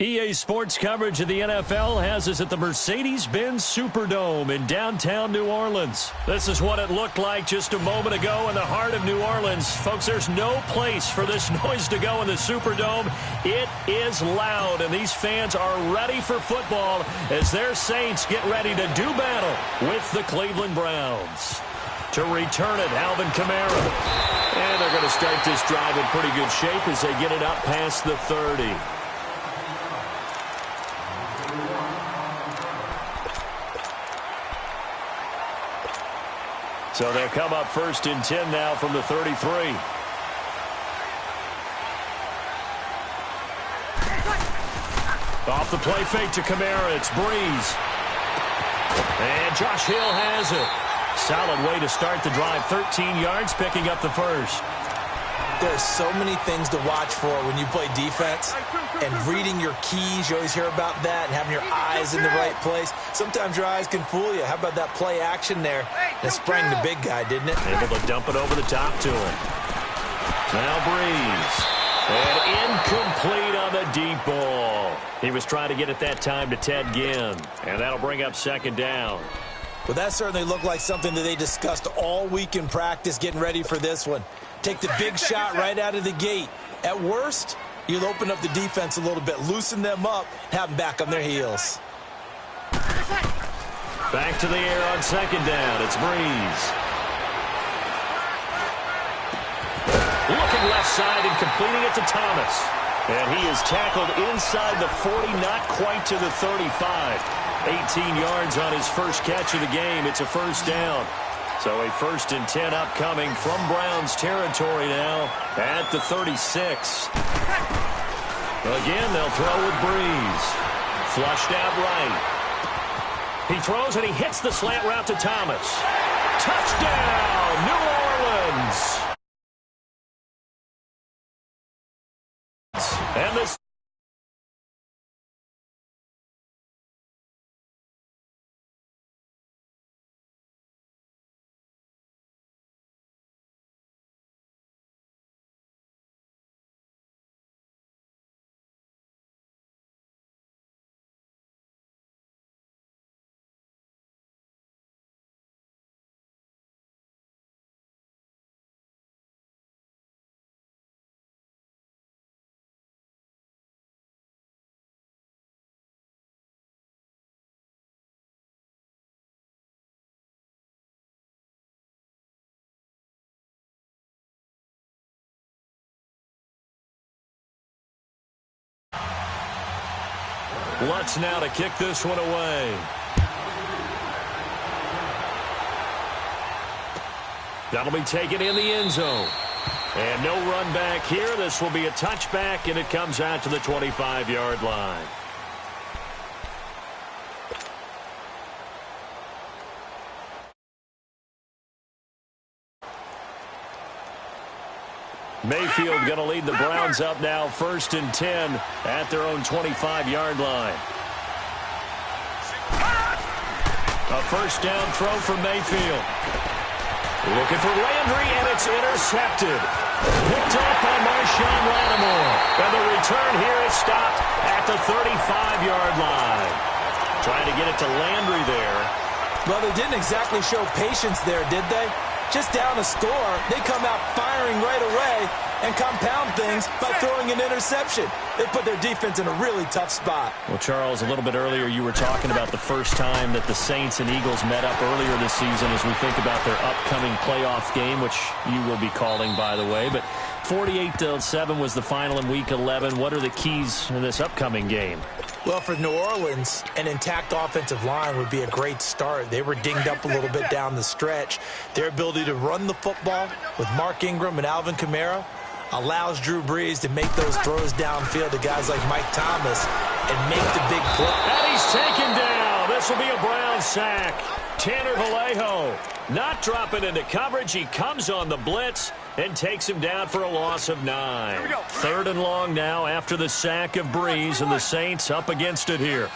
EA Sports coverage of the NFL has us at the Mercedes-Benz Superdome in downtown New Orleans. This is what it looked like just a moment ago in the heart of New Orleans. Folks, there's no place for this noise to go in the Superdome. It is loud, and these fans are ready for football as their Saints get ready to do battle with the Cleveland Browns. To return it, Alvin Kamara. And they're going to start this drive in pretty good shape as they get it up past the 30. So they'll come up 1st and 10 now from the 33. Off the play fake to Kamara, it's Breeze. And Josh Hill has it. Solid way to start the drive, 13 yards, picking up the first. There's so many things to watch for when you play defense, and reading your keys, you always hear about that, and having your eyes in the right place. Sometimes your eyes can fool you. How about that play action there? That sprang the big guy, didn't it? Able to dump it over the top to him. Now Breeze. And incomplete on the deep ball. He was trying to get it that time to Ted Ginn, and that'll bring up 2nd down. Well, that certainly looked like something that they discussed all week in practice getting ready for this one. Take the big shot right out of the gate. At worst, you'll open up the defense a little bit, loosen them up, have them back on their heels. Back to the air on 2nd down. It's Breeze. Looking left side and completing it to Thomas. And he is tackled inside the 40, not quite to the 35. 18 yards on his first catch of the game. It's a 1st down. So a 1st and 10 upcoming from Browns territory now at the 36. Again, they'll throw with Breeze. Flushed out right. He throws and he hits the slant route to Thomas. Touchdown, New Orleans. And this Lutz now to kick this one away. That'll be taken in the end zone. And no run back here. This will be a touchback, and it comes out to the 25-yard line. Mayfield going to lead the Browns up now, 1st and 10 at their own 25-yard line. A 1st down throw from Mayfield. Looking for Landry, and it's intercepted. Picked up by Marshawn Lattimore. And the return here is stopped at the 35-yard line. Trying to get it to Landry there. Well, they didn't exactly show patience there, did they? Just down a score, they come out firing right away and compound things by throwing an interception. They put their defense in a really tough spot. Well, Charles, a little bit earlier you were talking about the first time that the Saints and Eagles met up earlier this season as we think about their upcoming playoff game, which you will be calling, by the way. But 48-7 was the final in Week 11. What are the keys in this upcoming game? Well, for New Orleans, an intact offensive line would be a great start. They were dinged up a little bit down the stretch. Their ability to run the football with Mark Ingram and Alvin Kamara allows Drew Brees to make those throws downfield to guys like Mike Thomas and make the big play. And he's taken down. This will be a Brown sack. Tanner Vallejo not dropping into coverage. He comes on the blitz and takes him down for a loss of 9. 3rd and long now after the sack of Breeze, and the Saints up against it here.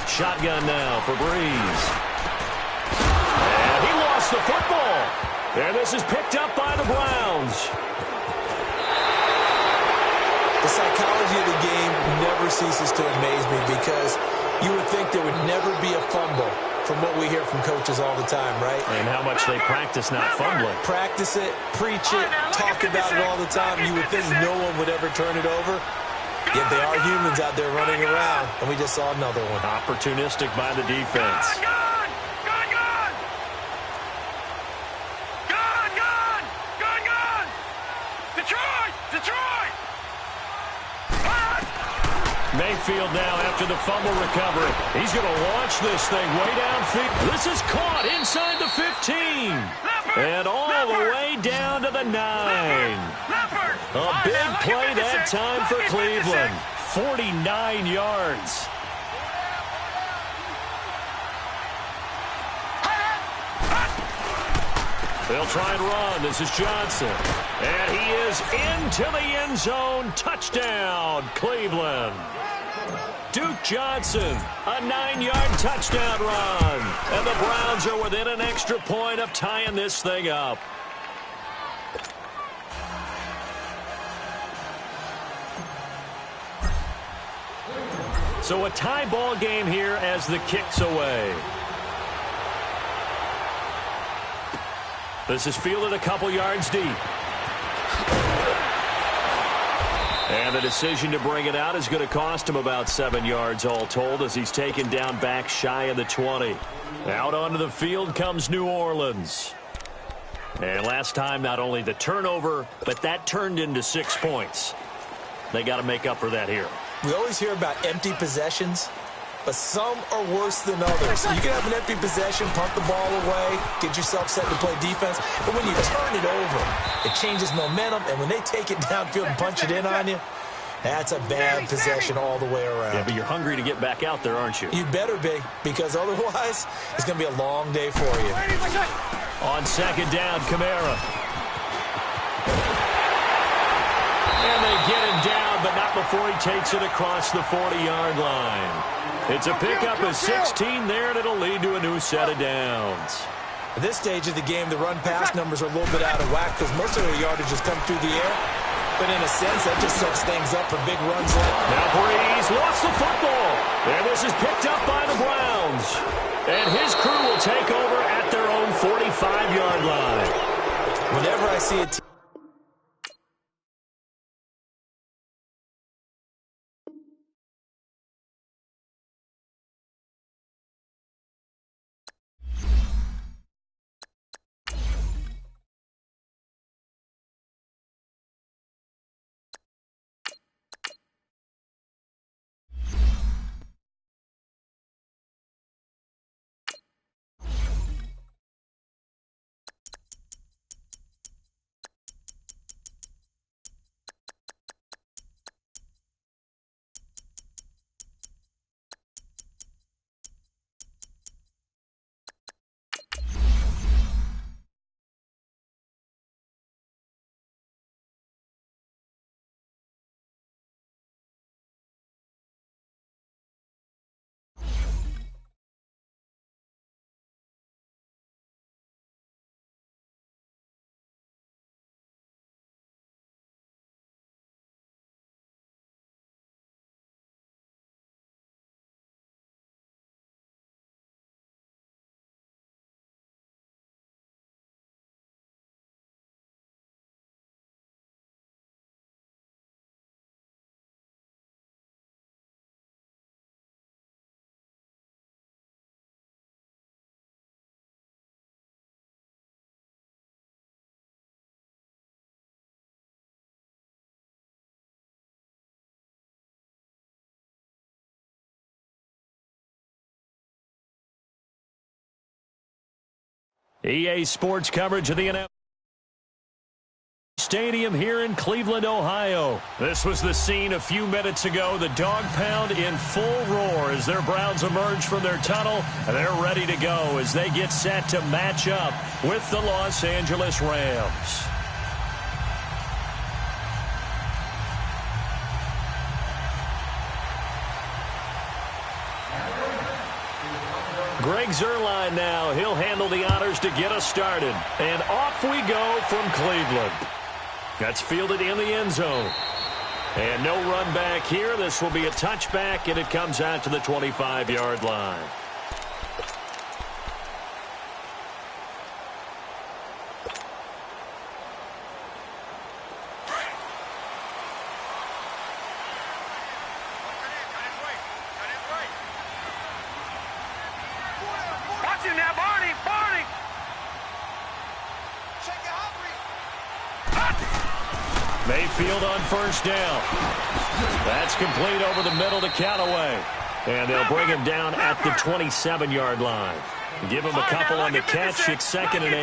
Shotgun now for Breeze. And he lost the football. And this is picked up by the Browns. The psychology of the game never ceases to amaze me because you would think there would never be a fumble from what we hear from coaches all the time, right? And how much they practice not fumbling. Practice it, preach it, talk about it all the time. You would think no one would ever turn it over. Yet they are humans out there running around, and we just saw another one. Opportunistic by the defense. Mayfield now after the fumble recovery. He's going to launch this thing way downfield. This is caught inside the 15. And all the way down to the 9. A big play that time for Cleveland. 49 yards. They'll try and run. This is Johnson. And he is into the end zone. Touchdown, Cleveland. Duke Johnson, a 9-yard touchdown run. And the Browns are within an extra point of tying this thing up. So a tie ball game here as the kick's away. This is fielded a couple yards deep. And the decision to bring it out is going to cost him about 7 yards all told as he's taken down back shy of the 20. Out onto the field comes New Orleans. And last time, not only the turnover, but that turned into 6 points. They got to make up for that here. We always hear about empty possessions, but some are worse than others. You can have an empty possession, punt the ball away, get yourself set to play defense, but when you turn it over, it changes momentum, and when they take it downfield and punch it in on you, that's a bad possession all the way around. Yeah, but you're hungry to get back out there, aren't you? You better be, because otherwise, it's going to be a long day for you. On second down, Kamara. And they get him down, but not before he takes it across the 40-yard line. It's a pickup of 16 there, and it'll lead to a new set of downs. At this stage of the game, the run-pass numbers are a little bit out of whack because most of their yardage has come through the air. But in a sense, that just sets things up for big runs. Now Breeze lost the football. And this is picked up by the Browns. And his crew will take over at their own 45-yard line. Whenever I see a team EA Sports coverage of the NFL Stadium here in Cleveland, Ohio. This was the scene a few minutes ago. The dog pound in full roar as their Browns emerge from their tunnel. They're ready to go as they get set to match up with the Los Angeles Rams. Greg Zuerlein now. He'll handle the honors to get us started. And off we go from Cleveland. That's fielded in the end zone. And no run back here. This will be a touchback, and it comes out to the 25-yard line. Mayfield on first down. That's complete over the middle to Callaway. And they'll bring him down at the 27-yard line. Give him a couple on the catch. It's 2nd and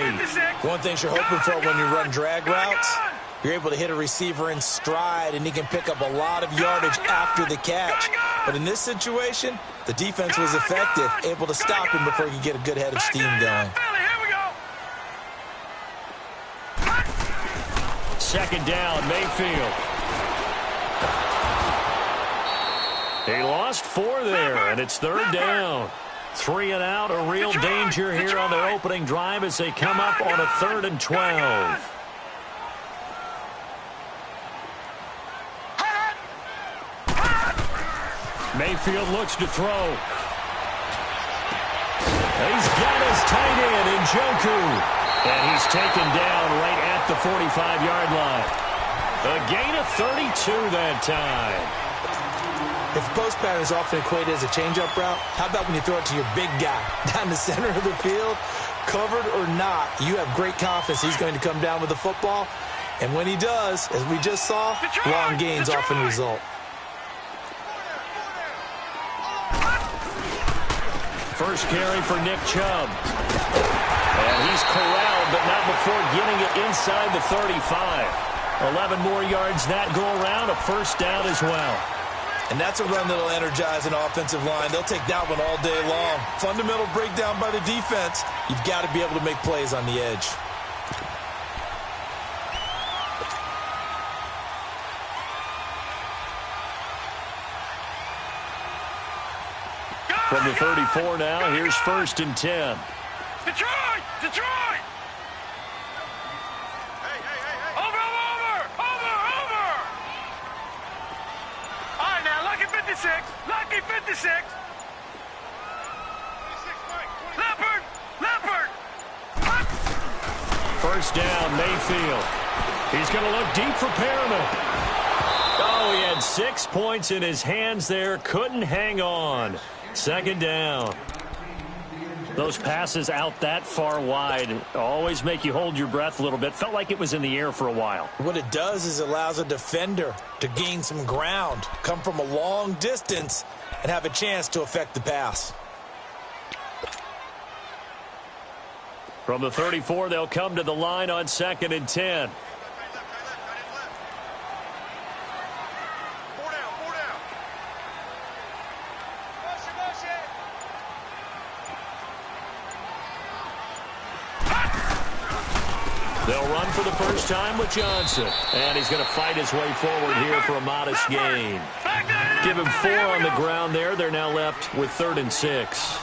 8. One thing you're hoping for when you run drag routes, you're able to hit a receiver in stride, and he can pick up a lot of yardage after the catch. But in this situation, the defense was effective, able to stop him before he could get a good head of steam going. 2nd down, Mayfield. He lost 4 there, and it's 3rd down. 3 and out, a real danger here on their opening drive as they come up on a 3rd and 12. Mayfield looks to throw. He's got his tight end, Njoku. And he's taken down right at the 45-yard line. A gain of 32 that time. If the post pattern is often equated as a change-up route, how about when you throw it to your big guy down the center of the field? Covered or not, you have great confidence he's going to come down with the football. And when he does, as we just saw, long gains often result. First carry for Nick Chubb. And he's corralled, but not before getting it inside the 35. 11 more yards that go around, a first down as well. And that's a run that'll energize an offensive line. They'll take that one all day long. Fundamental breakdown by the defense. You've got to be able to make plays on the edge. From the 34 now, here's 1st and 10. Detroit! Detroit! Hey! Over! All right, now, lucky 56. Lucky 56. Leopard! First down, Mayfield. He's going to look deep for Perriman. Oh, he had 6 points in his hands there. Couldn't hang on. 2nd down. Those passes out that far wide always make you hold your breath a little bit. Felt like it was in the air for a while. What it does is it allows a defender to gain some ground, come from a long distance, and have a chance to affect the pass. From the 34, they'll come to the line on 2nd and 10. They'll run for the first time with Johnson. And he's going to fight his way forward here for a modest gain. Give him 4 on the ground there. They're now left with 3rd and 6.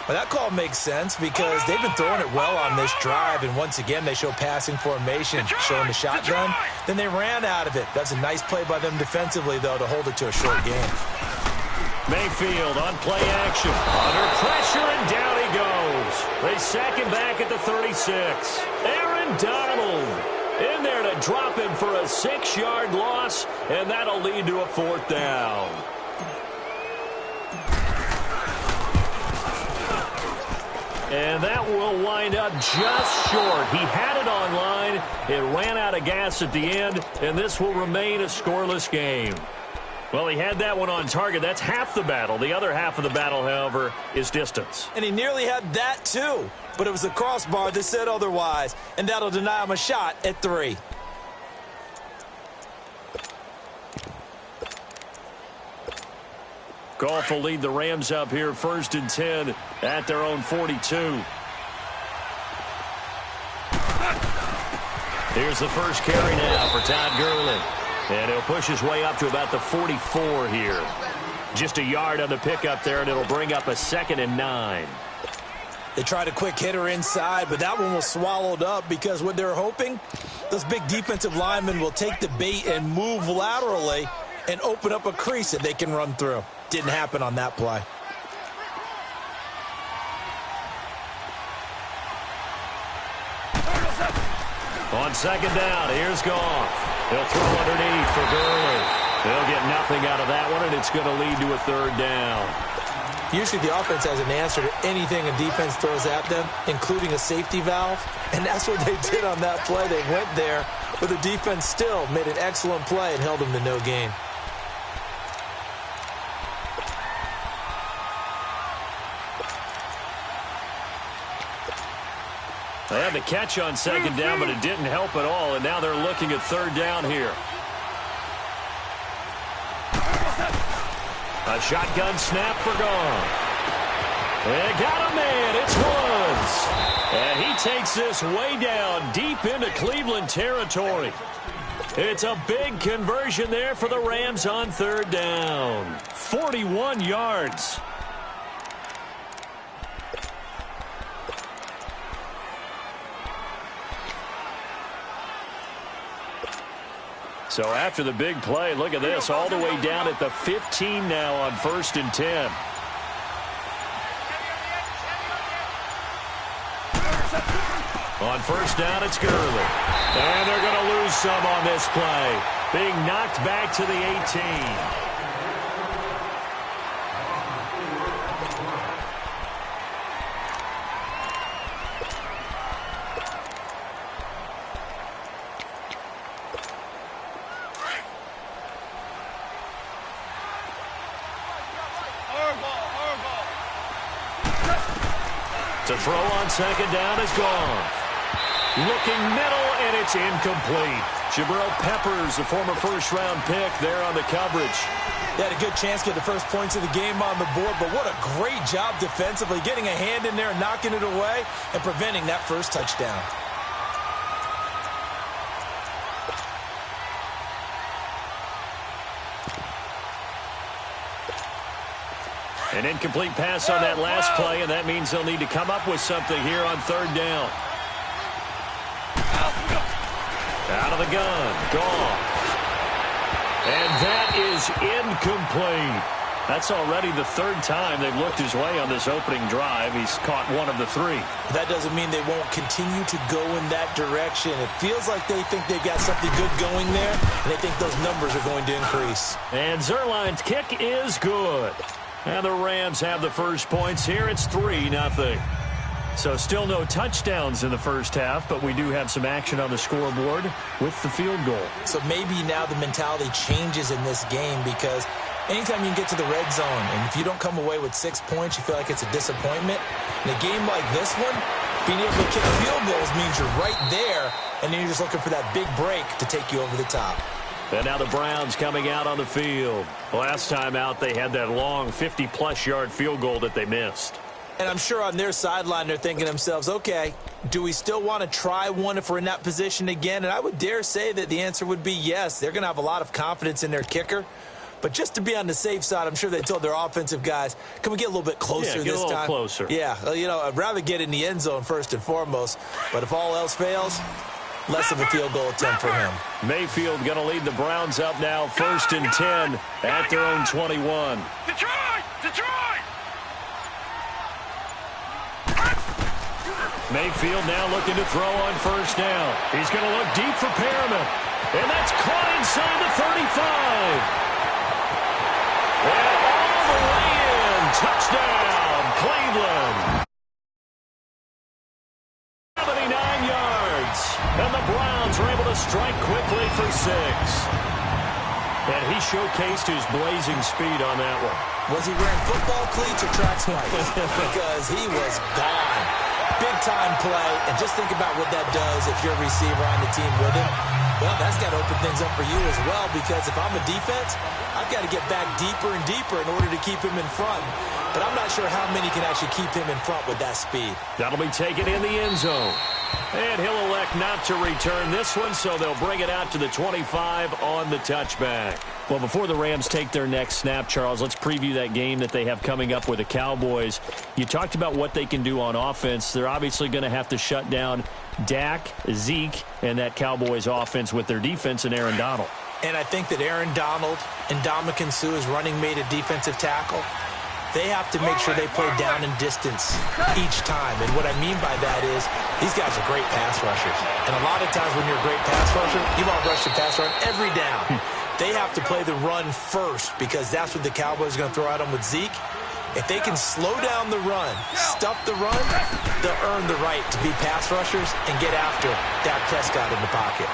Well, that call makes sense because they've been throwing it well on this drive, and once again they show passing formation, showing the shotgun. Then they ran out of it. That's a nice play by them defensively, though, to hold it to a short game. Mayfield on play action. Under pressure, and down he goes. They sack him back at the 36. Aaron Donald in there to drop him for a 6-yard loss, and that'll lead to a 4th down. And that will wind up just short. He had it on line. It ran out of gas at the end, and this will remain a scoreless game. Well, he had that one on target. That's half the battle. The other half of the battle, however, is distance. And he nearly had that, too. But it was the crossbar that said otherwise, and that'll deny him a shot at 3. Goff will lead the Rams up here 1st and 10 at their own 42. Here's the first carry now for Todd Gurley. And he'll push his way up to about the 44 here. Just a yard on the pickup there, and it'll bring up a 2nd and 9. They tried a quick hitter inside, but that one was swallowed up because what they're hoping, those big defensive linemen will take the bait and move laterally and open up a crease that they can run through. Didn't happen on that play. On second down, here's Goff. He'll throw underneath for Gurley. They'll get nothing out of that one, and it's going to lead to a third down. Usually the offense has an answer to anything a defense throws at them, including a safety valve, and that's what they did on that play. They went there, but the defense still made an excellent play and held them to no gain. They had the catch on second down, but it didn't help at all, and now they're looking at third down here. A shotgun snap for Goff. They got a man. It's Woods. And he takes this way down deep into Cleveland territory. It's a big conversion there for the Rams on third down. 41 yards. So after the big play, look at this, all the way down at the 15 now on 1st and 10. On first down, it's Gurley. And they're going to lose some on this play. Being knocked back to the 18. To throw on second down is gone. Looking middle, and it's incomplete. Jabril Peppers, a former first-round pick, there on the coverage. They had a good chance to get the first points of the game on the board, but what a great job defensively, getting a hand in there, knocking it away, and preventing that first touchdown. An incomplete pass on that last play, and that means they'll need to come up with something here on third down. Out of the gun, Goff. And that is incomplete. That's already the third time they've looked his way on this opening drive. He's caught one of the three. That doesn't mean they won't continue to go in that direction. It feels like they think they've got something good going there, and they think those numbers are going to increase. And Zerline's kick is good. And the Rams have the first points here. It's 3-0. So still no touchdowns in the first half, but we do have some action on the scoreboard with the field goal. So maybe now the mentality changes in this game, because anytime you can get to the red zone, and if you don't come away with 6 points, you feel like it's a disappointment. In a game like this one, being able to kick field goals means you're right there, and then you're just looking for that big break to take you over the top. And now the Browns coming out on the field. Last time out, they had that long 50-plus yard field goal that they missed. And I'm sure on their sideline, they're thinking to themselves, okay, do we still want to try one if we're in that position again? And I would dare say that the answer would be yes. They're going to have a lot of confidence in their kicker. But just to be on the safe side, I'm sure they told their offensive guys, can we get a little bit closer this time? Yeah, get a little closer. Yeah, you know, I'd rather get in the end zone first and foremost. But if all else fails, less of a field goal attempt for him. Mayfield going to lead the Browns up now, 1st and 10 at their own 21. Detroit! Detroit! Mayfield now looking to throw on first down. He's going to look deep for Perriman. And that's caught inside the 35. And all the way in. Touchdown, Cleveland. 79 yards. And the Browns are able to strike quickly for 6. And he showcased his blazing speed on that one. Was he wearing football cleats or track spikes? Because he was gone. Big-time play, and just think about what that does if you're a receiver on the team with him. Well, that's got to open things up for you as well, because if I'm a defense, I've got to get back deeper and deeper in order to keep him in front. But I'm not sure how many can actually keep him in front with that speed. That'll be taken in the end zone. And he'll elect not to return this one, so they'll bring it out to the 25 on the touchback. Well, before the Rams take their next snap, Charles, let's preview that game that they have coming up with the Cowboys. You talked about what they can do on offense. They're obviously going to have to shut down Dak, Zeke, and that Cowboys offense with their defense and Aaron Donald. And I think that Aaron Donald and Ndamukong Suh is running mate at defensive tackle. They have to make sure they play down and distance each time. And what I mean by that is these guys are great pass rushers. And a lot of times when you're a great pass rusher, you want to rush the pass run every down. They have to play the run first because that's what the Cowboys are going to throw at them with Zeke. If they can slow down the run, stuff the run, they'll earn the right to be pass rushers and get after Dak Prescott in the pocket.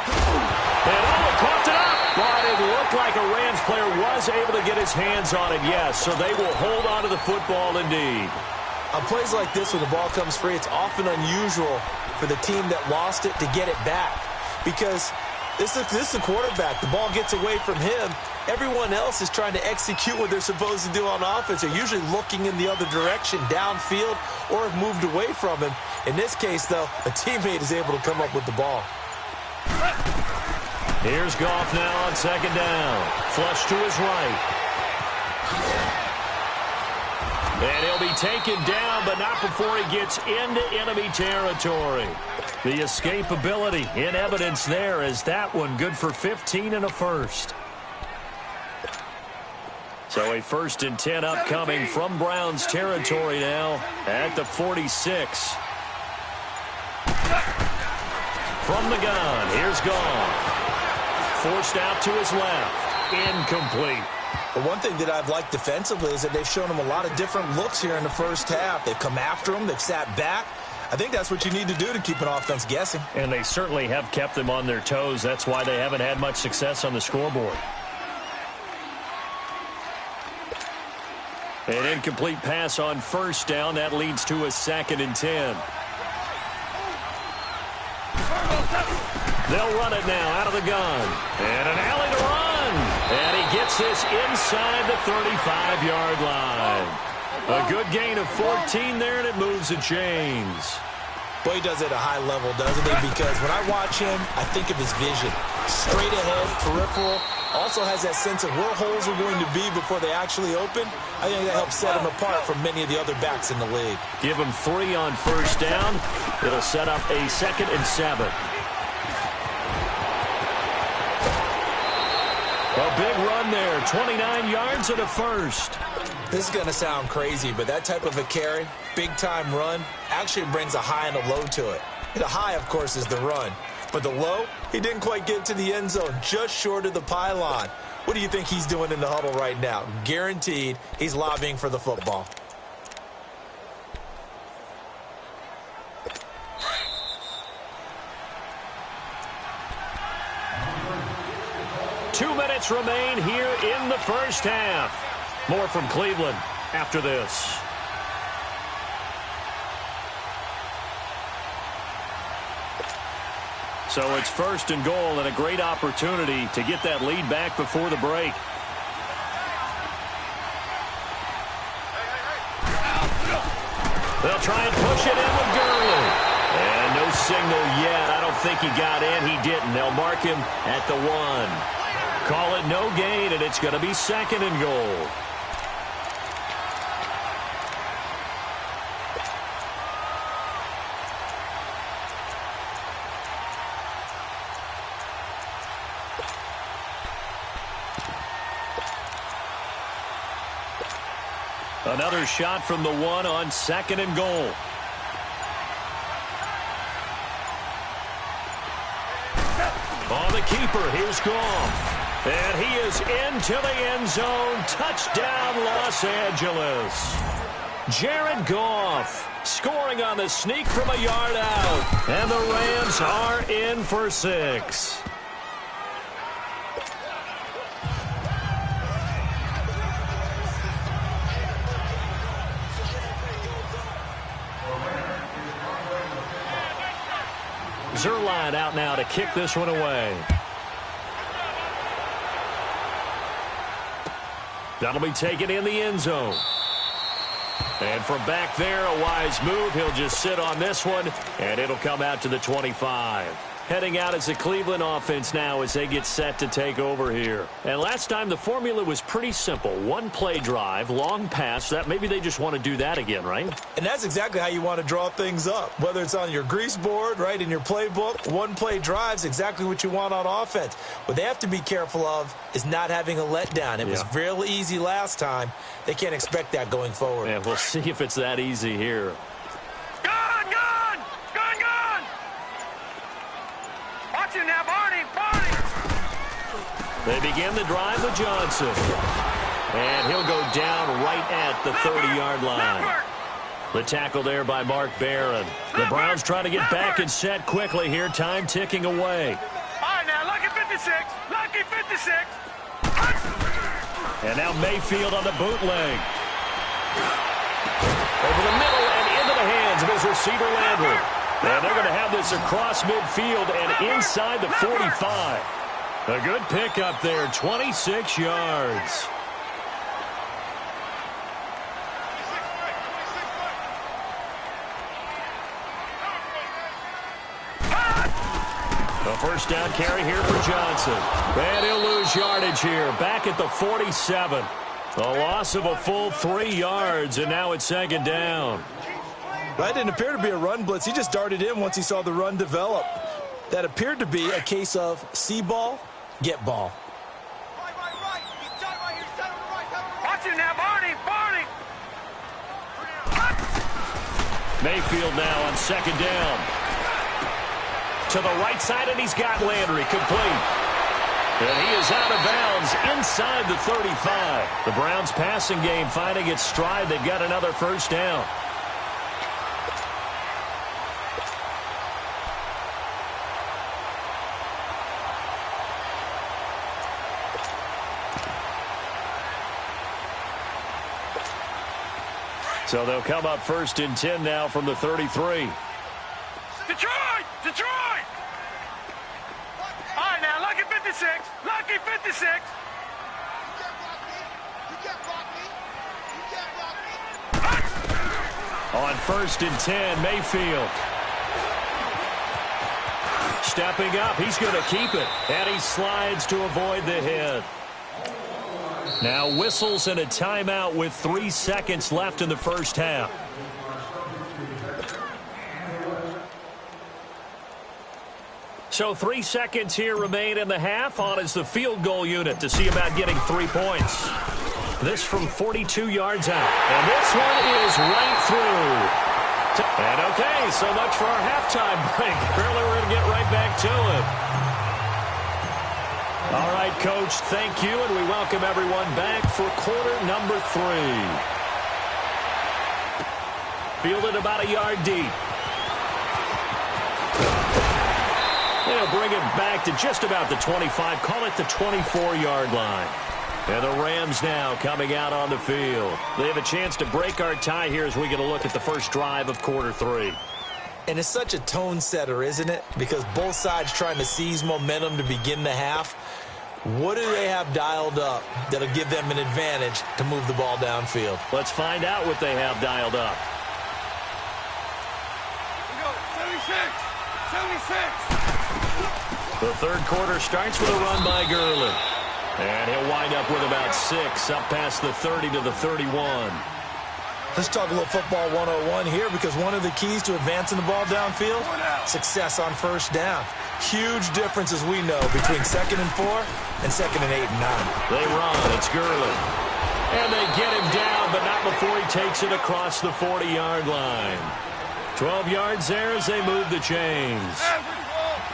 And coughed it up. But it looked like a Rams player was able to get his hands on it, yes. So they will hold on to the football indeed. On plays like this, when the ball comes free, it's often unusual for the team that lost it to get it back. Because this is the quarterback. The ball gets away from him. Everyone else is trying to execute what they're supposed to do on offense. They're usually looking in the other direction, downfield, or have moved away from him. In this case, though, a teammate is able to come up with the ball. Here's Goff now on second down. Flush to his right. And he'll be taken down, but not before he gets into enemy territory. The escapability in evidence there is that one good for 15 and a first. So a 1st and 10 upcoming from Browns territory now at the 46. From the gun, here's Goff. Forced out to his left. Incomplete. But one thing that I've liked defensively is that they've shown him a lot of different looks here in the first half. They've come after him. They've sat back. I think that's what you need to do to keep an offense guessing. And they certainly have kept them on their toes. That's why they haven't had much success on the scoreboard. An incomplete pass on first down. That leads to a 2nd and 10. They'll run it now out of the gun. And an alley to run. And he gets this inside the 35-yard line. A good gain of 14 there, and it moves the chains. Boy, he does it at a high level, doesn't he? Because when I watch him, I think of his vision. Straight ahead, peripheral. Also has that sense of where holes are going to be before they actually open. I think that helps set him apart from many of the other backs in the league. Give him 3 on first down. It'll set up a 2nd and 7. A big run there, 29 yards and a first. This is going to sound crazy, but that type of a carry, big-time run, actually brings a high and a low to it. The high, of course, is the run. But the low, he didn't quite get to the end zone, just short of the pylon. What do you think he's doing in the huddle right now? Guaranteed he's lobbying for the football. Two minutes remain here in the first half. More from Cleveland after this. So it's 1st and goal and a great opportunity to get that lead back before the break. They'll try and push it in with Gurley. And no signal yet. I don't think he got in. He didn't. They'll mark him at the 1. Call it no gain, and it's going to be 2nd and goal. Another shot from the 1 on 2nd and goal. On the keeper, here's Goff. And he is into the end zone. Touchdown, Los Angeles. Jared Goff scoring on the sneak from a yard out. And the Rams are in for 6. Zerline out now to kick this one away. That'll be taken in the end zone. And from back there, a wise move. He'll just sit on this one, and it'll come out to the 25. Heading out as the Cleveland offense now as they get set to take over here. And last time, the formula was pretty simple. One-play drive, long pass. That maybe they just want to do that again, right? And that's exactly how you want to draw things up. Whether it's on your grease board, right, in your playbook, one-play drive's exactly what you want on offense. What they have to be careful of is not having a letdown. It was real easy last time. They can't expect that going forward. Yeah, we'll see if it's that easy here. Now, Barney! They begin the drive with Johnson. And he'll go down right at the 30-yard line. The tackle there by Mark Barron. The Browns trying to get back and set quickly here. Time ticking away. All right, now, lucky 56. Lucky 56. And now Mayfield on the bootleg. Over the middle and into the hands of his receiver, Landry. And they're going to have this across midfield and inside the 45. A good pickup there, 26 yards. A first down carry here for Johnson. And he'll lose yardage here, back at the 47. A loss of a full 3 yards, and now it's second down. That didn't appear to be a run blitz. He just darted in once he saw the run develop. That appeared to be a case of see ball, get ball. Watch it now, Barney! Mayfield now on second down. To the right side, and he's got Landry complete. And he is out of bounds inside the 35. The Browns passing game finding its stride. They've got another first down. So they'll come up first and 10 now from the 33. Detroit! All right, now, lucky 56. Lucky 56. On first and 10, Mayfield. Stepping up, he's going to keep it. And he slides to avoid the hit. Now whistles and a timeout with 3 seconds left in the first half. So 3 seconds here remain in the half. On is the field goal unit to see about getting 3 points. This from 42 yards out. And this one is right through. And okay, so much for our halftime break. Apparently we're going to get right back to it. All right, Coach, thank you, and we welcome everyone back for quarter number 3. Fielded about a yard deep. They'll bring it back to just about the 25, call it the 24-yard line. And the Rams now coming out on the field. They have a chance to break our tie here as we get a look at the first drive of quarter 3. And it's such a tone setter, isn't it? Because both sides trying to seize momentum to begin the half. What do they have dialed up that'll give them an advantage to move the ball downfield? Let's find out what they have dialed up. The third quarter starts with a run by Gurley. And he'll wind up with about 6, up past the 30 to the 31. Let's talk a little football 101 here, because one of the keys to advancing the ball downfield, success on first down. Huge difference, as we know, between 2nd and 4 and 2nd and 8 and 9. They run. It's Gurley. And they get him down, but not before he takes it across the 40-yard line. 12 yards there as they move the chains.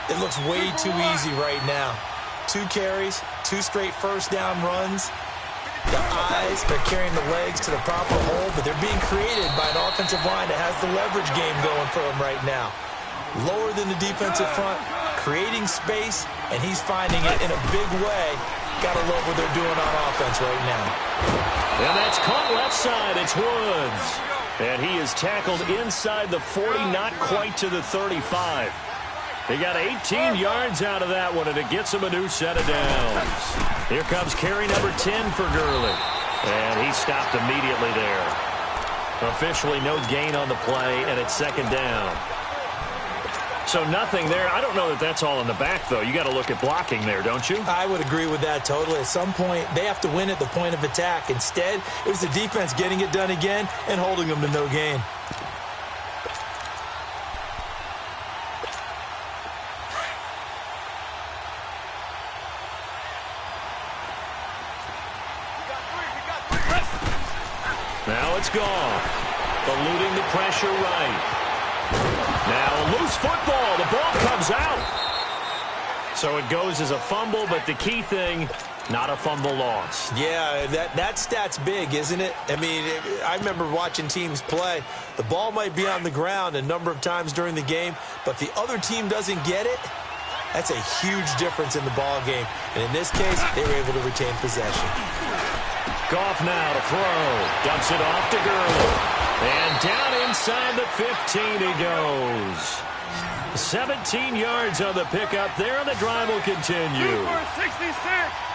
It looks way too easy right now. 2 carries, 2 straight first down runs. The eyes are carrying the legs to the proper hole, but they're being created by an offensive line that has the leverage game going for them right now. Lower than the defensive front, creating space, and he's finding it in a big way. Gotta love what they're doing on offense right now. And that's caught left side. It's Woods. And he is tackled inside the 40, not quite to the 35. He got 18 yards out of that one, and it gets him a new set of downs. Here comes carry number 10 for Gurley. And he stopped immediately there. Officially no gain on the play, and it's second down. So nothing there. I don't know that that's all in the back, though. You got to look at blocking there, don't you? I would agree with that totally. At some point, they have to win at the point of attack. Instead, it was the defense getting it done again and holding them to no gain. Now it's gone. Eluding the pressure right. Now a loose football. The ball comes out. So it goes as a fumble, but the key thing, not a fumble loss. Yeah, that stat's big, isn't it? I mean, I remember watching teams play. The ball might be on the ground a number of times during the game, but if the other team doesn't get it, that's a huge difference in the ball game. And in this case, they were able to retain possession. Goff now to throw. Dumps it off to Gurley. And down inside the 15 he goes. 17 yards on the pickup there, and the drive will continue.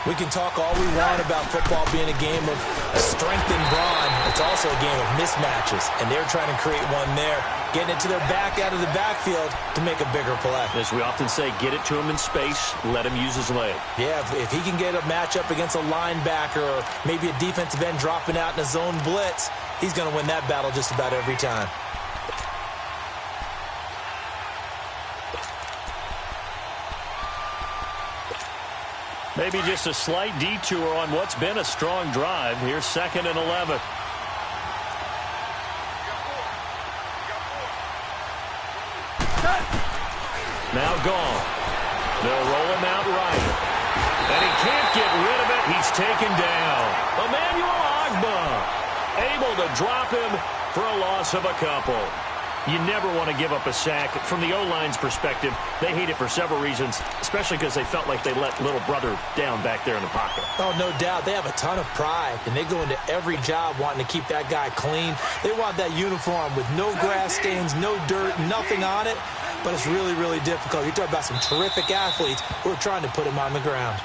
We can talk all we want about football being a game of strength and brawn. It's also a game of mismatches, and they're trying to create one there, getting it to their back out of the backfield to make a bigger play. As we often say, get it to him in space, let him use his leg. Yeah, if he can get a matchup against a linebacker or maybe a defensive end dropping out in a zone blitz, he's going to win that battle just about every time. Maybe just a slight detour on what's been a strong drive. Here's 2nd and 11. Now gone. They'll roll him out right. And he can't get rid of it. He's taken down. Emmanuel Ogbah able to drop him for a loss of a couple. You never want to give up a sack. From the O-line's perspective, they hate it for several reasons, especially because they felt like they let little brother down back there in the pocket. Oh, no doubt. They have a ton of pride, and they go into every job wanting to keep that guy clean. They want that uniform with no grass stains, no dirt, nothing on it, but it's really, really difficult. You're talking about some terrific athletes who are trying to put him on the ground.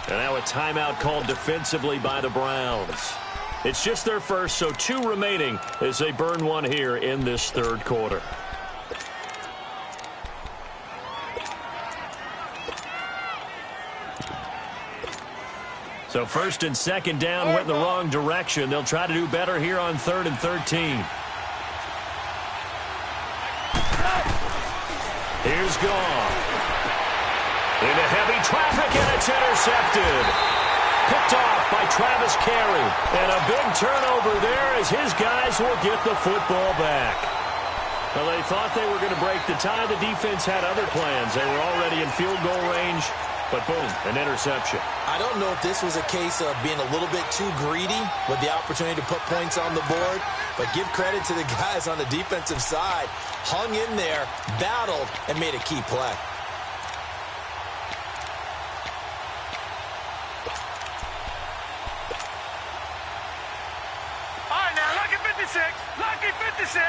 And now a timeout called defensively by the Browns. It's just their first, so 2 remaining as they burn one here in this 3rd quarter. So 1st and 2nd down went in the wrong direction. They'll try to do better here on 3rd and 13. Here's Goff. Into heavy traffic, and it's intercepted. Picked off by Travis Carey. And a big turnover there as his guys will get the football back. Well, they thought they were going to break the tie. The defense had other plans. They were already in field goal range, but boom, an interception. I don't know if this was a case of being a little bit too greedy with the opportunity to put points on the board, but give credit to the guys on the defensive side. Hung in there, battled, and made a key play. Lucky 56.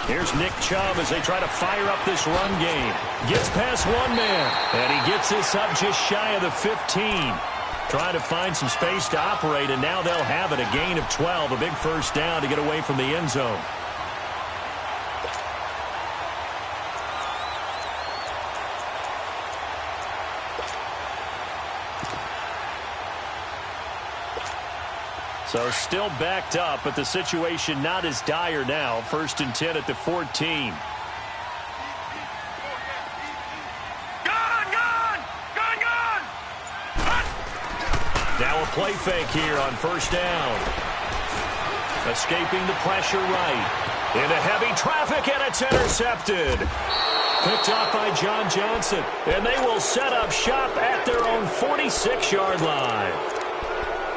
Here's Nick Chubb as they try to fire up this run game. Gets past one man, and he gets this up just shy of the 15. Trying to find some space to operate, and now they'll have it. A gain of 12, a big first down to get away from the end zone. So still backed up, but the situation not as dire now. 1st and 10 at the 14. Now a play fake here on 1st down. Escaping the pressure right. Into heavy traffic, and it's intercepted. Picked up by John Johnson. And they will set up shop at their own 46-yard line.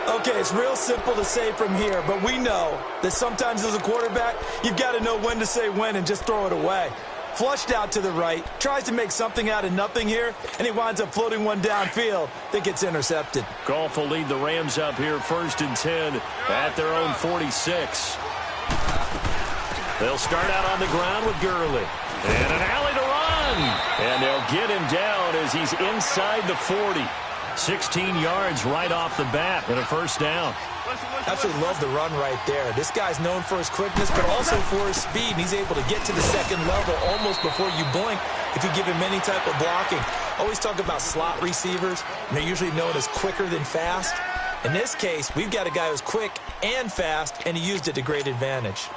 Okay, it's real simple to say from here, but we know that sometimes as a quarterback, you've got to know when to say when and just throw it away. Flushed out to the right, tries to make something out of nothing here, and he winds up floating one downfield that gets intercepted. Goff will lead the Rams up here 1st and 10 at their own 46. They'll start out on the ground with Gurley. And an alley to run. And they'll get him down as he's inside the 40. 16 yards right off the bat and a first down. Absolutely love the run right there. This guy's known for his quickness, but also for his speed. And he's able to get to the second level almost before you blink if you give him any type of blocking. Always talk about slot receivers, and they're usually known as quicker than fast. In this case, we've got a guy who's quick and fast, and he used it to great advantage.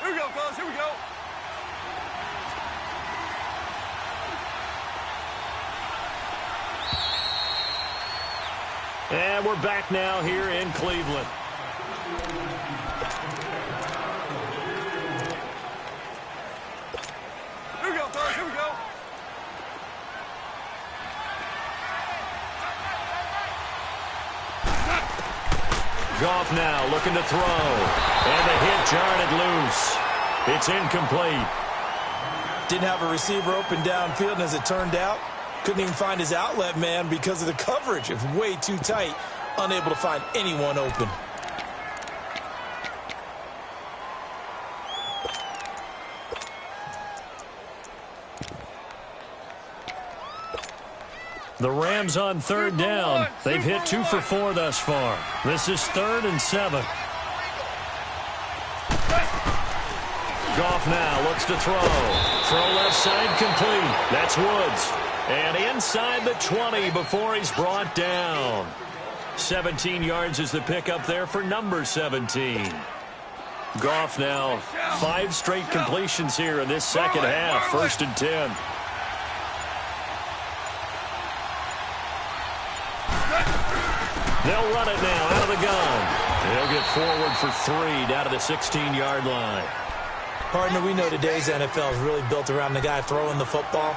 Here we go, fellas. Here we go. And we're back now here in Cleveland. Here we go, fellas. Here we go. Goff now looking to throw. And the hit jarred it loose. It's incomplete. Didn't have a receiver open downfield, and as it turned out, couldn't even find his outlet man because of the coverage. It was way too tight, unable to find anyone open. The Rams on third down. They've hit 2 for 4 thus far. This is 3rd and 7. Goff now looks to throw. Throw left side complete. That's Woods. And inside the 20 before he's brought down. 17 yards is the pickup there for number 17. Goff now 5 straight completions here in this second half. 1st and 10. They'll run it now out of the gun. They'll get forward for 3 down to the 16-yard line. Partner, we know today's NFL is really built around the guy throwing the football.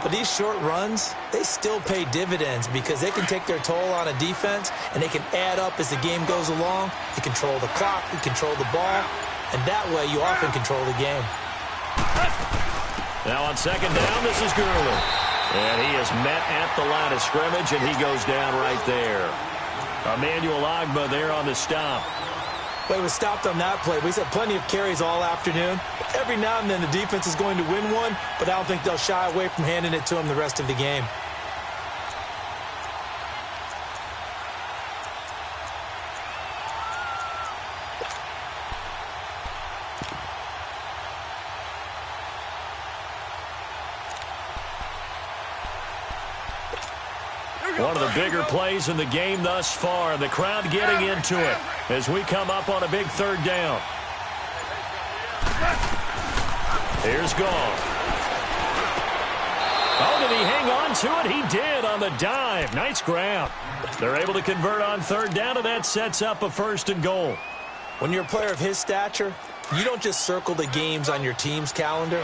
But these short runs, they still pay dividends because they can take their toll on a defense, and they can add up as the game goes along. You control the clock, you control the ball, and that way you often control the game. Now on second down, this is Gurley. And he is met at the line of scrimmage, and he goes down right there. Emmanuel Ogbah there on the stop. Well, he was stopped on that play. We've had plenty of carries all afternoon. Every now and then the defense is going to win one, but I don't think they'll shy away from handing it to him the rest of the game. One of the bigger plays in the game thus far. The crowd getting into it as we come up on a big third down. Here's Goff. Oh, did he hang on to it? He did on the dive. Nice grab. They're able to convert on third down, and that sets up a 1st and goal. When you're a player of his stature, you don't just circle the games on your team's calendar.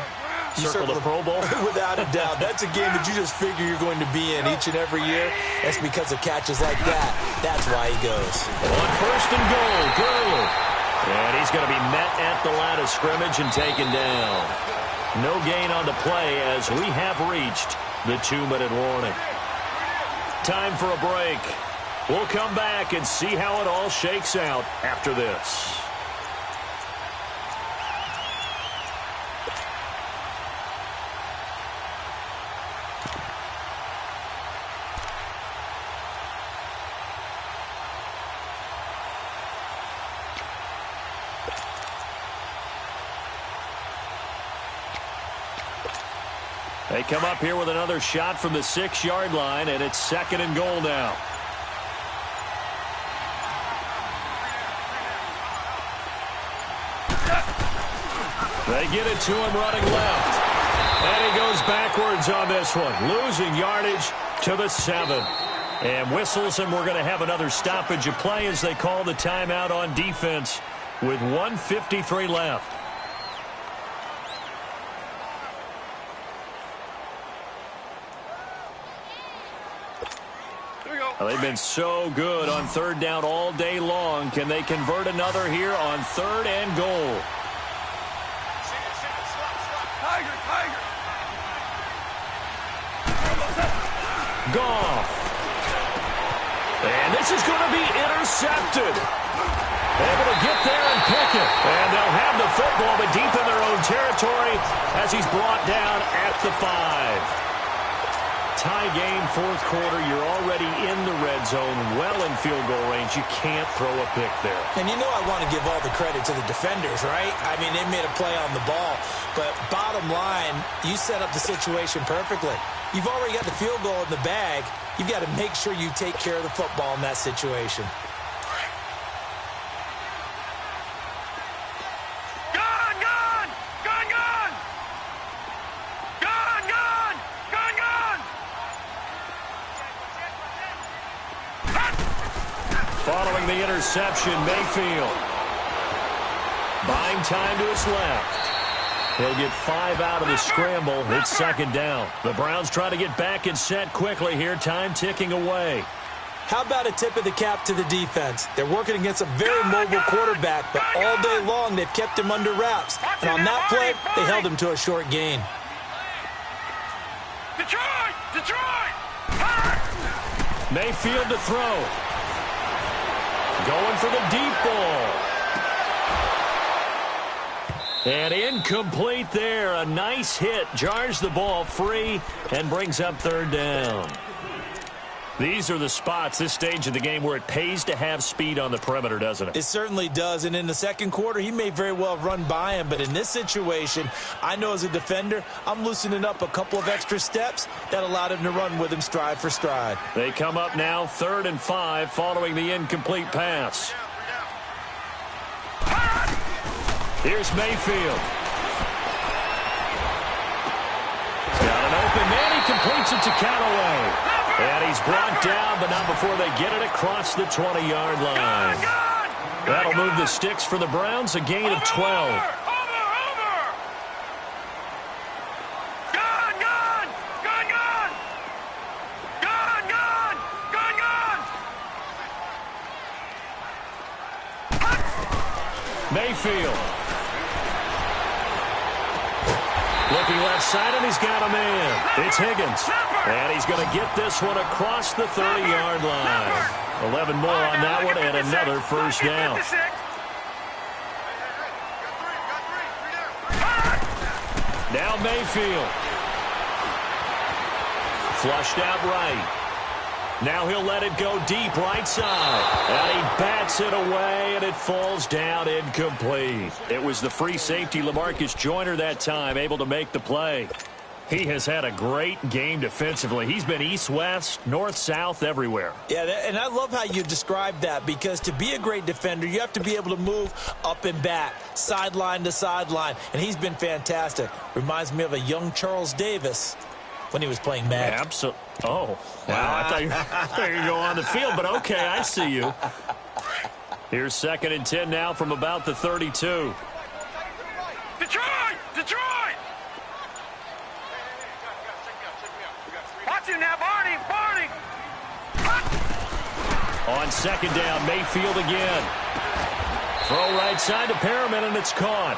Circle the Pro Bowl? Without a doubt. That's a game that you just figure you're going to be in each and every year. That's because of catches like that. That's why he goes. On 1st and goal, Gurley. And he's going to be met at the line of scrimmage and taken down. No gain on the play as we have reached the 2-minute warning. Time for a break. We'll come back and see how it all shakes out after this. They come up here with another shot from the 6-yard line, and it's 2nd and goal now. They get it to him running left. And he goes backwards on this one, losing yardage to the 7. And whistles, and we're going to have another stoppage of play as they call the timeout on defense with 1:53 left. They've been so good on third down all day long. Can they convert another here on 3rd and goal? Tiger. Goff. And this is going to be intercepted. Able to get there and pick it. And they'll have the football, but deep in their own territory as he's brought down at the 5. Tie game, fourth quarter. You're already in the red zone, well in field goal range. You can't throw a pick there. And you know I want to give all the credit to the defenders, right? I mean, they made a play on the ball. But bottom line, you set up the situation perfectly. You've already got the field goal in the bag. You've got to make sure you take care of the football in that situation. Following the interception, Mayfield. Buying time to his left. He'll get 5 out of the scramble. It's second down. The Browns try to get back and set quickly here. Time ticking away. How about a tip of the cap to the defense? They're working against a very mobile quarterback, but all day long they've kept him under wraps. And on that play, they held him to a short gain. Detroit! Mayfield to throw. Going for the deep ball. And incomplete there. A nice hit. Jars the ball free and brings up third down. These are the spots, this stage of the game, where it pays to have speed on the perimeter, doesn't it? It certainly does. And in the second quarter, he may very well have run by him. But in this situation, I know as a defender, I'm loosening up a couple of extra steps that allowed him to run with him stride for stride. They come up now 3rd and 5 following the incomplete pass. Here's Mayfield. He's got an open man. He completes it to Callaway. And he's brought down, but not before they get it across the 20-yard line. That'll move the sticks for the Browns, a gain of 12. Mayfield. Looking left side, and he's got a man. It's Higgins. And he's going to get this one across the 30-yard line. 11 more on that one, and another first down. Now Mayfield. Flushed out right. Now he'll let it go deep right side. And he bats it away, and it falls down incomplete. It was the free safety, LaMarcus Joyner, that time, able to make the play. He has had a great game defensively. He's been east-west, north-south, everywhere. Yeah, and I love how you described that, because to be a great defender, you have to be able to move up and back, sideline to sideline, and he's been fantastic. Reminds me of a young Charles Davis when he was playing Madden. Absolutely. Oh, wow. I thought you were going to go on the field, but okay, I see you. Here's 2nd and 10 now from about the 32. Detroit! Watch him now, Barney! On 2nd down, Mayfield again. Throw right side to Perriman, and it's caught.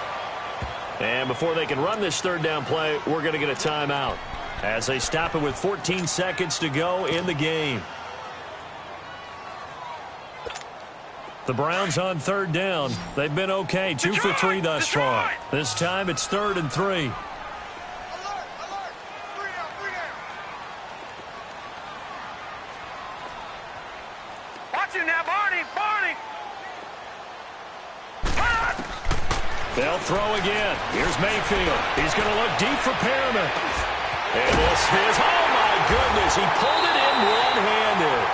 And before they can run this 3rd down play, we're going to get a timeout as they stop it with 14 seconds to go in the game. The Browns on 3rd down. They've been okay, 2 for 3 thus far. This time it's 3rd and 3. Watch him now, Barney! They'll throw again. Here's Mayfield. He's going to look deep for Perriman. And this is, oh my goodness, he pulled it in one-handed.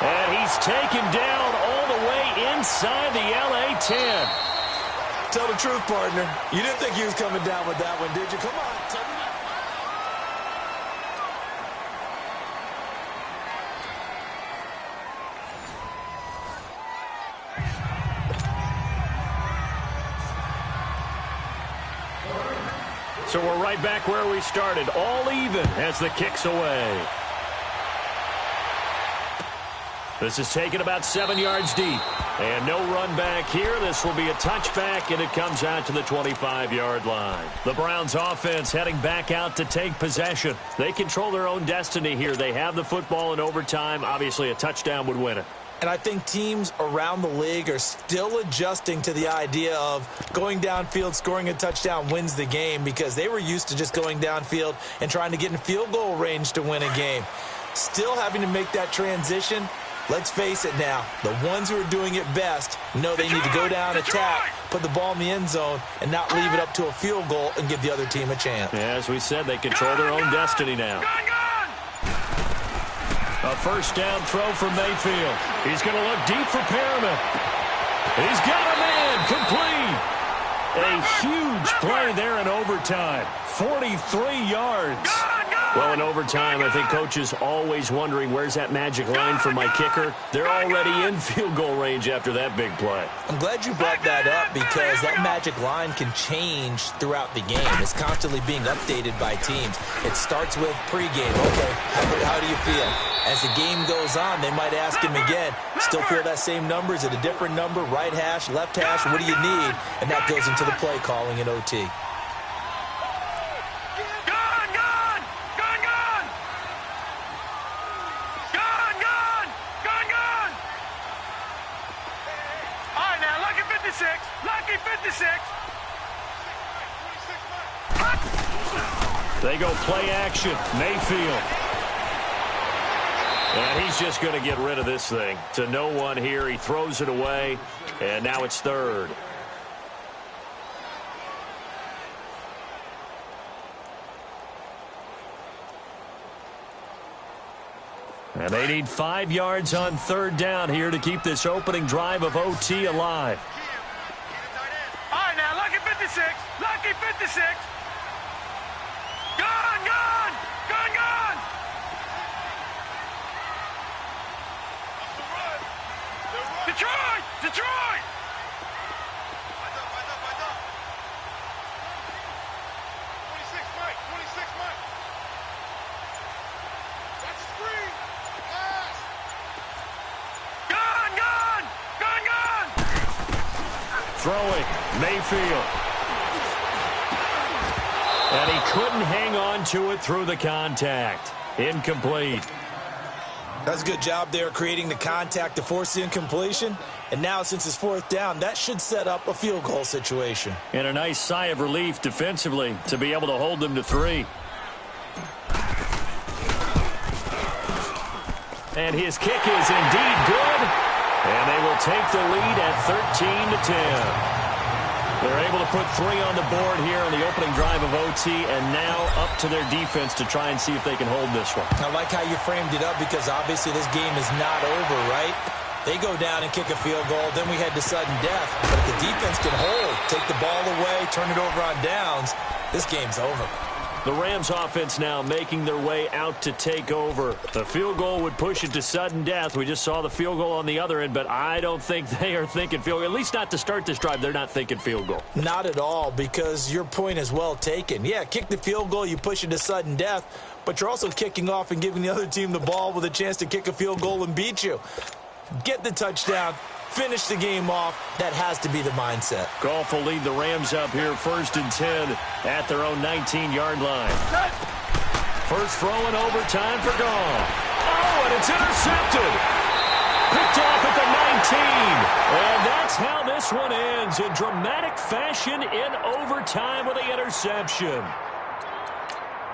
And he's taken down all the way inside the LA 10. Tell the truth, partner. You didn't think he was coming down with that one, did you? Come on, tell me. So we're right back where we started, all even as the kick's away. This is taken about 7 yards deep. And no run back here. This will be a touchback, and it comes out to the 25-yard line. The Browns offense heading back out to take possession. They control their own destiny here. They have the football in overtime. Obviously, a touchdown would win it. And I think teams around the league are still adjusting to the idea of going downfield, scoring a touchdown wins the game, because they were used to just going downfield and trying to get in field goal range to win a game. Still having to make that transition. Let's face it now, the ones who are doing it best know they need to go down, attack, put the ball in the end zone, and not leave it up to a field goal and give the other team a chance. Yeah, as we said, they control their own destiny now. A first down throw for Mayfield. He's going to look deep for Perriman. He's got a man, complete. A huge play there in overtime. 43 yards. Well, in overtime, I think coaches always wondering, where's that magic line for my kicker? They're already in field goal range after that big play. I'm glad you brought that up, because that magic line can change throughout the game. It's constantly being updated by teams. It starts with pregame. Okay, how do you feel? As the game goes on, they might ask him again, still feel that same number? Is it a different number? Right hash, left hash, what do you need? And that goes into the play calling in OT. Lucky 56. They go play action. Mayfield. And he's just going to get rid of this thing. To no one here. He throws it away. And now it's third. And they need 5 yards on third down here to keep this opening drive of OT alive. All right, now, lucky 56. Lucky 56. Gone, gone. Gone, gone. Detroit! Detroit! 26, Mike. 26, Mike. That's a screen. Pass. Gone, gone. Gone, gone. Throwing. Mayfield. And he couldn't hang on to it through the contact. Incomplete. That's a good job there creating the contact to force the incompletion. And now, since it's fourth down, that should set up a field goal situation. And a nice sigh of relief defensively to be able to hold them to 3. And his kick is indeed good. And they will take the lead at 13-10. They're able to put 3 on the board here on the opening drive of OT, and now up to their defense to try and see if they can hold this one. I like how you framed it up, because obviously this game is not over, right? They go down and kick a field goal, then we head to sudden death. But if the defense can hold, take the ball away, turn it over on downs, this game's over. The Rams offense now making their way out to take over. The field goal would push it to sudden death. We just saw the field goal on the other end, but I don't think they are thinking field goal. At least not to start this drive. They're not thinking field goal. Not at all, because your point is well taken. Yeah, kick the field goal, you push it to sudden death, but you're also kicking off and giving the other team the ball with a chance to kick a field goal and beat you. Get the touchdown. Finish the game off. That has to be the mindset. Goff will lead the Rams up here 1st and 10 at their own 19-yard line. First throw in overtime for Goff. Oh, and it's intercepted. Picked off at the 19. And that's how this one ends, in dramatic fashion in overtime with the interception.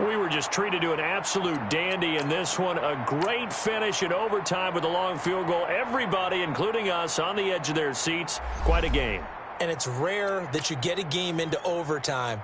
We were just treated to an absolute dandy in this one. A great finish in overtime with a long field goal. Everybody, including us, on the edge of their seats. Quite a game. And it's rare that you get a game into overtime